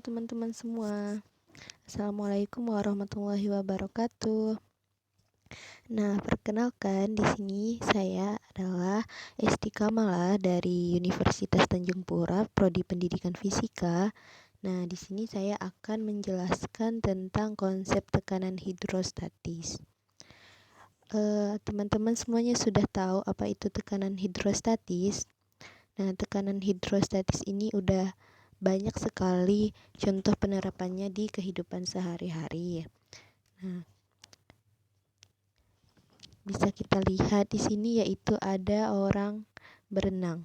Halo teman-teman semua. Assalamualaikum warahmatullahi wabarakatuh. Nah, perkenalkan di sini saya adalah Esti Kamala dari Universitas Tanjung Pura, Prodi Pendidikan Fisika. Nah, di sini saya akan menjelaskan tentang konsep tekanan hidrostatis. Teman-teman semuanya sudah tahu apa itu tekanan hidrostatis. Nah, tekanan hidrostatis ini udah banyak sekali contoh penerapannya di kehidupan sehari-hari. Nah, bisa kita lihat di sini yaitu ada orang berenang.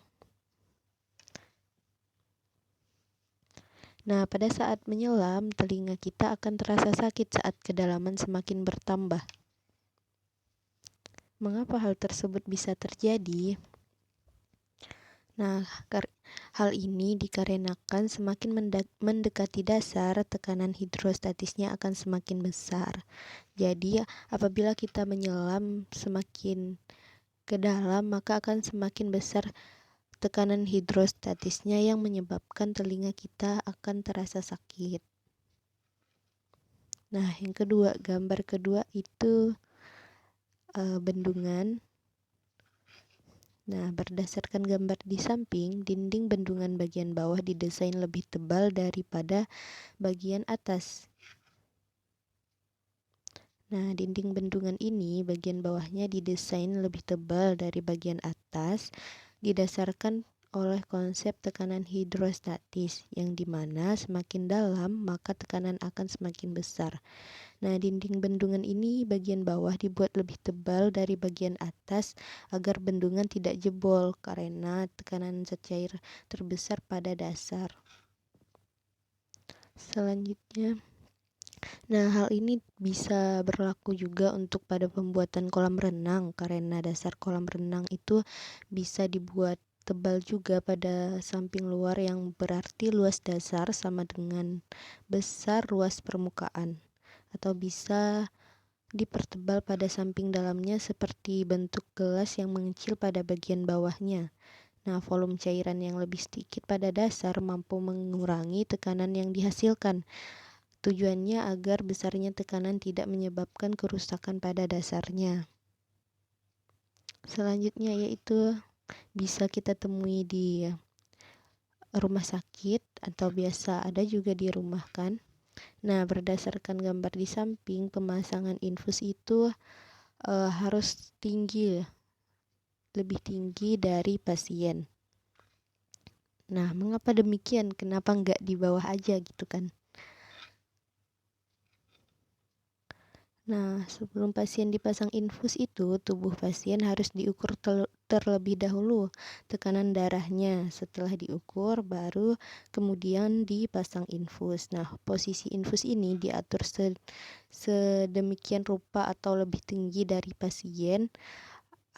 Nah, pada saat menyelam, telinga kita akan terasa sakit saat kedalaman semakin bertambah. Mengapa hal tersebut bisa terjadi? Nah, hal ini dikarenakan semakin mendekati dasar, tekanan hidrostatisnya akan semakin besar. Jadi, apabila kita menyelam semakin ke dalam, maka akan semakin besar tekanan hidrostatisnya yang menyebabkan telinga kita akan terasa sakit. Nah, yang kedua, gambar kedua itu bendungan. Nah, berdasarkan gambar di samping, dinding bendungan bagian bawah didesain lebih tebal daripada bagian atas. Nah, dinding bendungan ini bagian bawahnya didesain lebih tebal dari bagian atas didasarkan oleh konsep tekanan hidrostatis, yang dimana semakin dalam maka tekanan akan semakin besar. Nah, dinding bendungan ini bagian bawah dibuat lebih tebal dari bagian atas agar bendungan tidak jebol karena tekanan zat cair terbesar pada dasar. Selanjutnya, nah hal ini bisa berlaku juga untuk pada pembuatan kolam renang karena dasar kolam renang itu bisa dibuat tebal juga pada samping luar yang berarti luas dasar sama dengan besar ruas permukaan. Atau bisa dipertebal pada samping dalamnya seperti bentuk gelas yang mengecil pada bagian bawahnya. Nah, volume cairan yang lebih sedikit pada dasar mampu mengurangi tekanan yang dihasilkan. Tujuannya agar besarnya tekanan tidak menyebabkan kerusakan pada dasarnya. Selanjutnya yaitu bisa kita temui di rumah sakit atau biasa ada juga di rumah kan. Nah, berdasarkan gambar di samping, pemasangan infus itu harus tinggi, lebih tinggi dari pasien. Nah, mengapa demikian? Kenapa nggak di bawah aja gitu kan? Nah, sebelum pasien dipasang infus itu, tubuh pasien harus diukur terlebih dahulu tekanan darahnya. Setelah diukur, baru kemudian dipasang infus. Nah, posisi infus ini diatur sedemikian rupa atau lebih tinggi dari pasien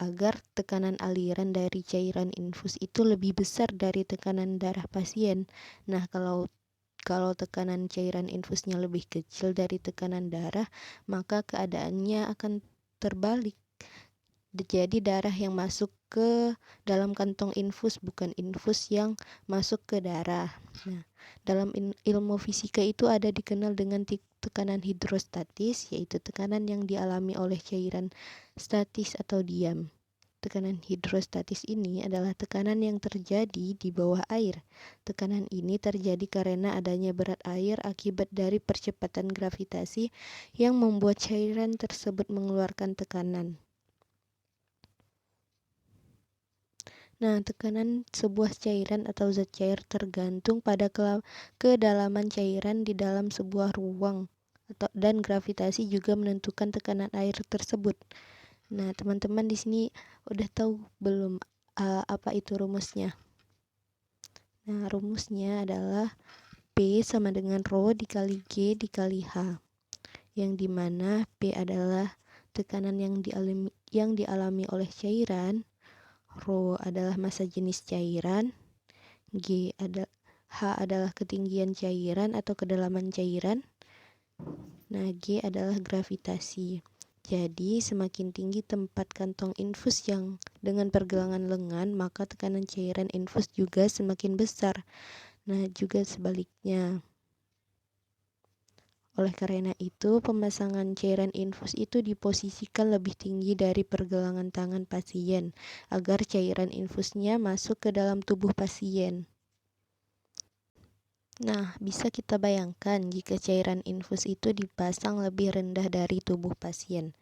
agar tekanan aliran dari cairan infus itu lebih besar dari tekanan darah pasien. Nah, kalau tekanan cairan infusnya lebih kecil dari tekanan darah, maka keadaannya akan terbalik. Jadi darah yang masuk ke dalam kantong infus, bukan infus yang masuk ke darah. Nah, dalam ilmu fisika itu ada dikenal dengan tekanan hidrostatis, yaitu tekanan yang dialami oleh cairan statis atau diam. Tekanan hidrostatis ini adalah tekanan yang terjadi di bawah air. Tekanan ini terjadi karena adanya berat air akibat dari percepatan gravitasi yang membuat cairan tersebut mengeluarkan tekanan. Nah, tekanan sebuah cairan atau zat cair tergantung pada kedalaman cairan di dalam sebuah ruang dan gravitasi juga menentukan tekanan air tersebut. Nah, teman-teman di sini udah tahu belum apa itu rumusnya? Nah, rumusnya adalah P sama dengan Rho dikali G dikali H. Yang dimana P adalah tekanan yang dialami oleh cairan, Rho adalah massa jenis cairan, H adalah ketinggian cairan atau kedalaman cairan. Nah, G adalah gravitasi. Jadi, semakin tinggi tempat kantong infus yang dengan pergelangan lengan, maka tekanan cairan infus juga semakin besar. Nah, juga sebaliknya. Oleh karena itu, pemasangan cairan infus itu diposisikan lebih tinggi dari pergelangan tangan pasien agar cairan infusnya masuk ke dalam tubuh pasien. Nah, bisa kita bayangkan jika cairan infus itu dipasang lebih rendah dari tubuh pasien.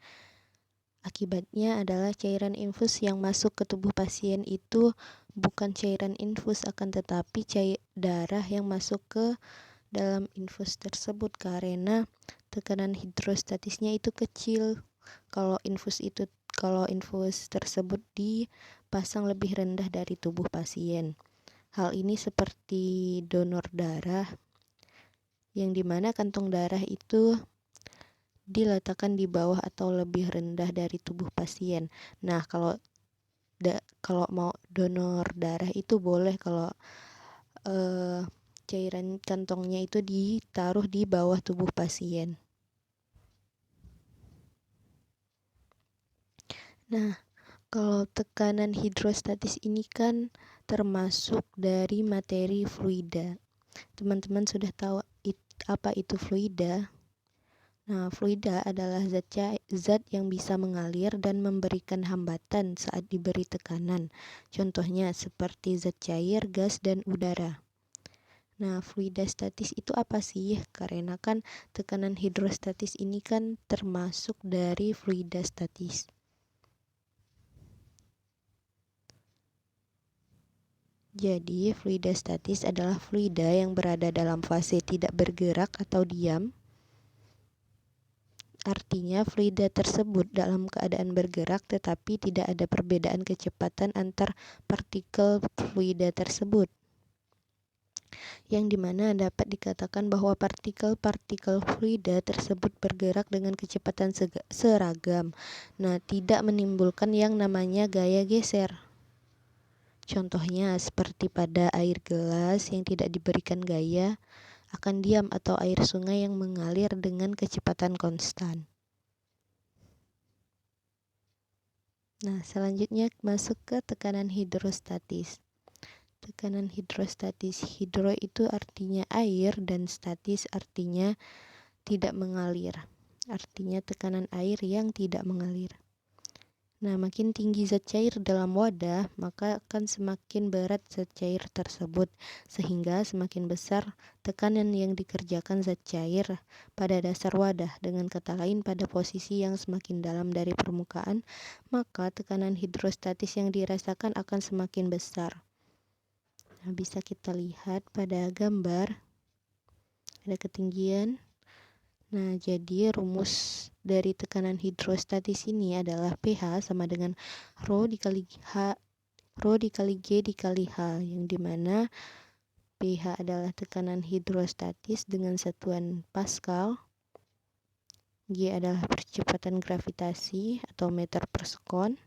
Akibatnya adalah cairan infus yang masuk ke tubuh pasien itu bukan cairan infus, akan tetapi darah yang masuk ke dalam infus tersebut karena tekanan hidrostatisnya itu kecil. Kalau infus tersebut dipasang lebih rendah dari tubuh pasien. Hal ini seperti donor darah, yang dimana kantong darah itu diletakkan di bawah atau lebih rendah dari tubuh pasien. Nah, kalau mau donor darah itu boleh kalau cairan kantongnya itu ditaruh di bawah tubuh pasien. Nah, kalau tekanan hidrostatis ini kan termasuk dari materi fluida. Teman-teman sudah tahu apa itu fluida? Nah, fluida adalah zat yang bisa mengalir dan memberikan hambatan saat diberi tekanan. Contohnya seperti zat cair, gas, dan udara. Nah, fluida statis itu apa sih? Karena kan tekanan hidrostatis ini kan termasuk dari fluida statis. Jadi, fluida statis adalah fluida yang berada dalam fase tidak bergerak atau diam. Artinya, fluida tersebut dalam keadaan bergerak tetapi tidak ada perbedaan kecepatan antar partikel fluida tersebut. Yang dimana dapat dikatakan bahwa partikel-partikel fluida tersebut bergerak dengan kecepatan seragam. Nah, tidak menimbulkan yang namanya gaya geser. Contohnya seperti pada air gelas yang tidak diberikan gaya akan diam, atau air sungai yang mengalir dengan kecepatan konstan. Nah, selanjutnya masuk ke tekanan hidrostatis. Tekanan hidrostatis, hidro itu artinya air dan statis artinya tidak mengalir. Artinya tekanan air yang tidak mengalir. Nah, makin tinggi zat cair dalam wadah, maka akan semakin berat zat cair tersebut, sehingga semakin besar tekanan yang dikerjakan zat cair pada dasar wadah. Dengan kata lain, pada posisi yang semakin dalam dari permukaan, maka tekanan hidrostatis yang dirasakan akan semakin besar. Nah, bisa kita lihat pada gambar, ada ketinggian. Nah, jadi rumus dari tekanan hidrostatis ini adalah pH sama dengan Rho dikali G dikali H, yang dimana pH adalah tekanan hidrostatis dengan satuan Pascal, G adalah percepatan gravitasi atau meter per sekon,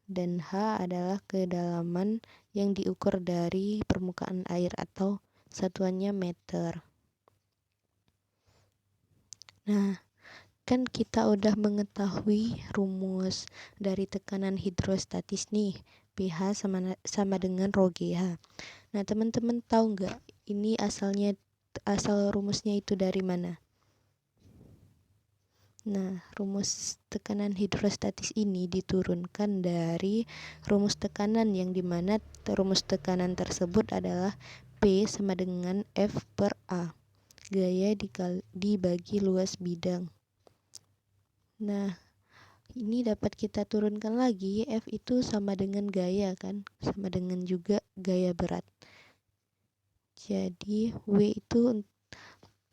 dan H adalah kedalaman yang diukur dari permukaan air atau satuannya meter. Nah, kan kita udah mengetahui rumus dari tekanan hidrostatis nih, pH sama dengan Rho GH. Nah, teman-teman tahu nggak ini asal rumusnya itu dari mana? Nah, rumus tekanan hidrostatis ini diturunkan dari rumus tekanan, yang dimana rumus tekanan tersebut adalah P sama dengan F per A, gaya dibagi luas bidang. Nah, ini dapat kita turunkan lagi, F itu sama dengan gaya kan, sama dengan juga gaya berat. Jadi W itu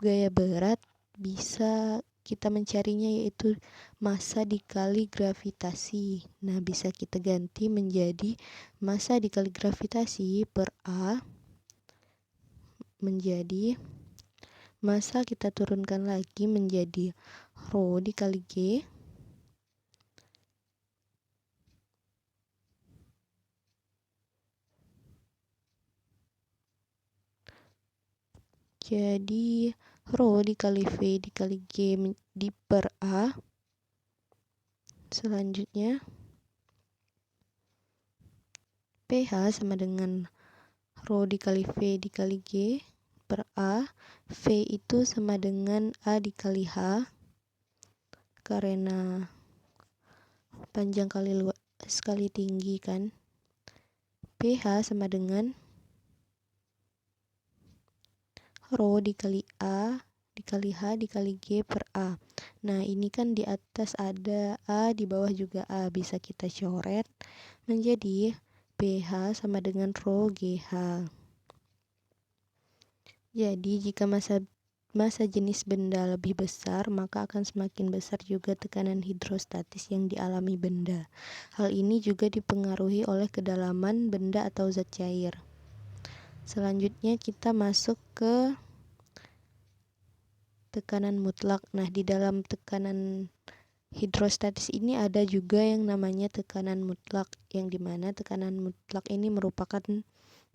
gaya berat, bisa kita mencarinya yaitu massa dikali gravitasi. Nah, bisa kita ganti menjadi massa dikali gravitasi per A menjadi massa kita turunkan lagi menjadi Rho dikali G jadi Rho dikali V dikali G di per A. Selanjutnya pH sama dengan Rho dikali V dikali G per A, V itu sama dengan A dikali H, karena panjang kali luas kali tinggi kan. PH sama dengan rho dikali A dikali H dikali G per A. Nah, ini kan di atas ada A, di bawah juga A. Bisa kita coret menjadi PH sama dengan rho GH. Jadi, jika massa jenis benda lebih besar, maka akan semakin besar juga tekanan hidrostatis yang dialami benda. Hal ini juga dipengaruhi oleh kedalaman benda atau zat cair. Selanjutnya kita masuk ke tekanan mutlak. Nah, di dalam tekanan hidrostatis ini ada juga yang namanya tekanan mutlak, yang dimana tekanan mutlak ini merupakan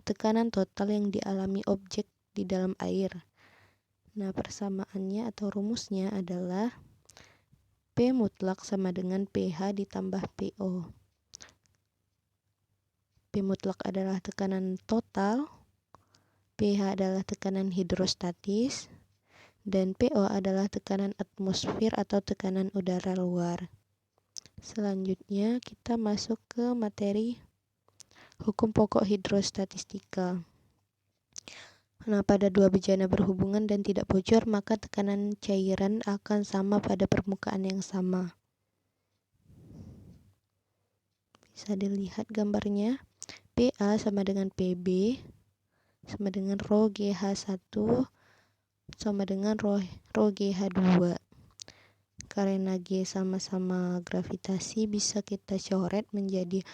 tekanan total yang dialami objek di dalam air. Nah, persamaannya atau rumusnya adalah P mutlak sama dengan PH ditambah PO. P mutlak adalah tekanan total, PH adalah tekanan hidrostatis, dan PO adalah tekanan atmosfer atau tekanan udara luar. Selanjutnya kita masuk ke materi hukum pokok hidrostatistika. Nah, pada dua bejana berhubungan dan tidak bocor, maka tekanan cairan akan sama pada permukaan yang sama. Bisa dilihat gambarnya. PA sama dengan PB sama dengan rho GH1 sama dengan rho GH2. Karena G sama-sama gravitasi, bisa kita coret menjadi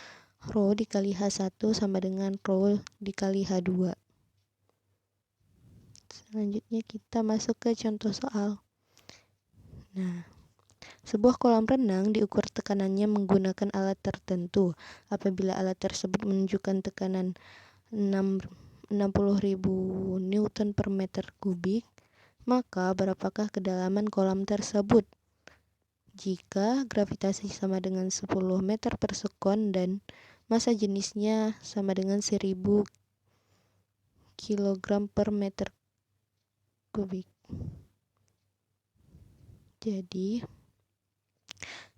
rho dikali H1 sama dengan rho dikali H2. Selanjutnya kita masuk ke contoh soal. Nah, sebuah kolam renang diukur tekanannya menggunakan alat tertentu. Apabila alat tersebut menunjukkan tekanan 60.000 Newton per meter kubik, maka berapakah kedalaman kolam tersebut? Jika gravitasi sama dengan 10 meter per sekon dan massa jenisnya sama dengan 1000 kg per meter kubik. Jadi,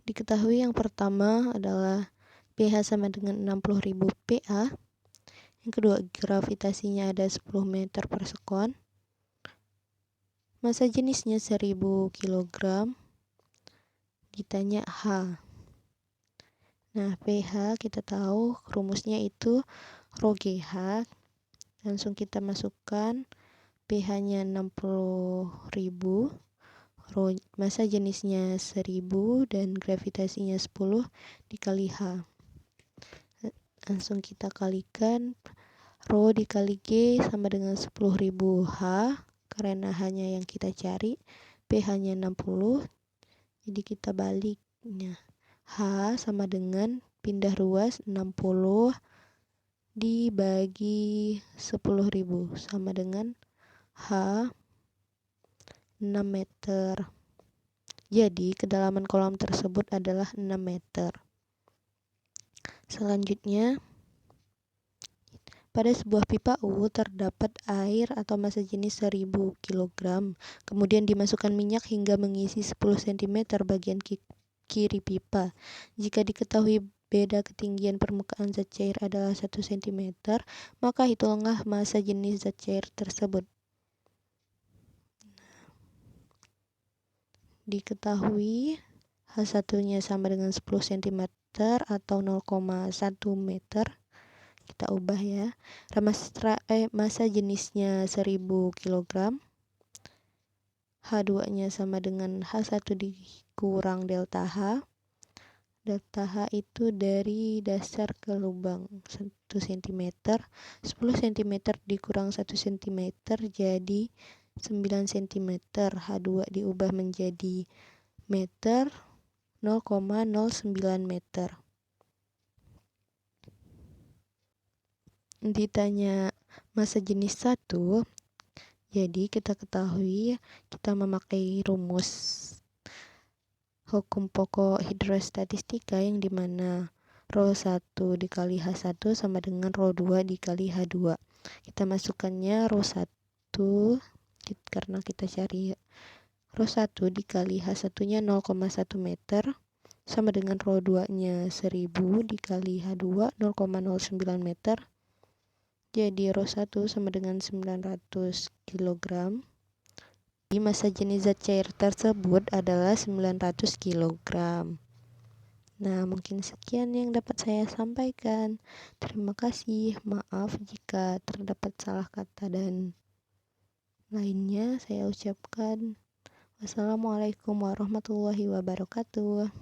diketahui yang pertama adalah pH sama dengan 60.000 PA. Yang kedua, gravitasinya ada 10 meter per sekon. Massa jenisnya 1000 kg. Ditanya H. Nah, pH kita tahu rumusnya itu rho GH. Langsung kita masukkan pH-nya 60.000, massa jenisnya 1000 dan gravitasinya 10 dikali H. Langsung kita kalikan, rho dikali G sama dengan 10.000 H, karena H-nya yang kita cari, pH-nya 60, jadi kita balik. Nah, H sama dengan pindah ruas 60 dibagi 10.000 sama dengan H 6 meter. Jadi kedalaman kolam tersebut adalah 6 meter. Selanjutnya, pada sebuah pipa U terdapat air atau massa jenis 1000 kg. Kemudian dimasukkan minyak hingga mengisi 10 cm bagian kiri pipa. Jika diketahui beda ketinggian permukaan zat cair adalah 1 cm, maka hitunglah massa jenis zat cair tersebut. Diketahui H1-nya sama dengan 10 cm atau 0,1 meter. Kita ubah ya. Massa jenisnya 1000 kg. H2-nya sama dengan H1 dikurang delta H. Delta H itu dari dasar ke lubang 1 cm. 10 cm dikurang 1 cm jadi 9 cm. H2 diubah menjadi meter, 0,09 meter. Ditanya massa jenis 1, jadi kita ketahui kita memakai rumus hukum pokok hidrostatistika yang dimana rho 1 dikali H1 sama dengan rho 2 dikali H2. Kita masukkannya rho 1 karena kita cari rho 1 dikali H1-nya 0,1 meter sama dengan rho 2-nya 1000 dikali H2 0,09 meter. Jadi rho 1 sama dengan 900 kg. Jadi massa jenis zat cair tersebut adalah 900 kg. Nah, mungkin sekian yang dapat saya sampaikan. Terima kasih. Maaf jika terdapat salah kata dan lainnya saya ucapkan. Wassalamualaikum warahmatullahi wabarakatuh.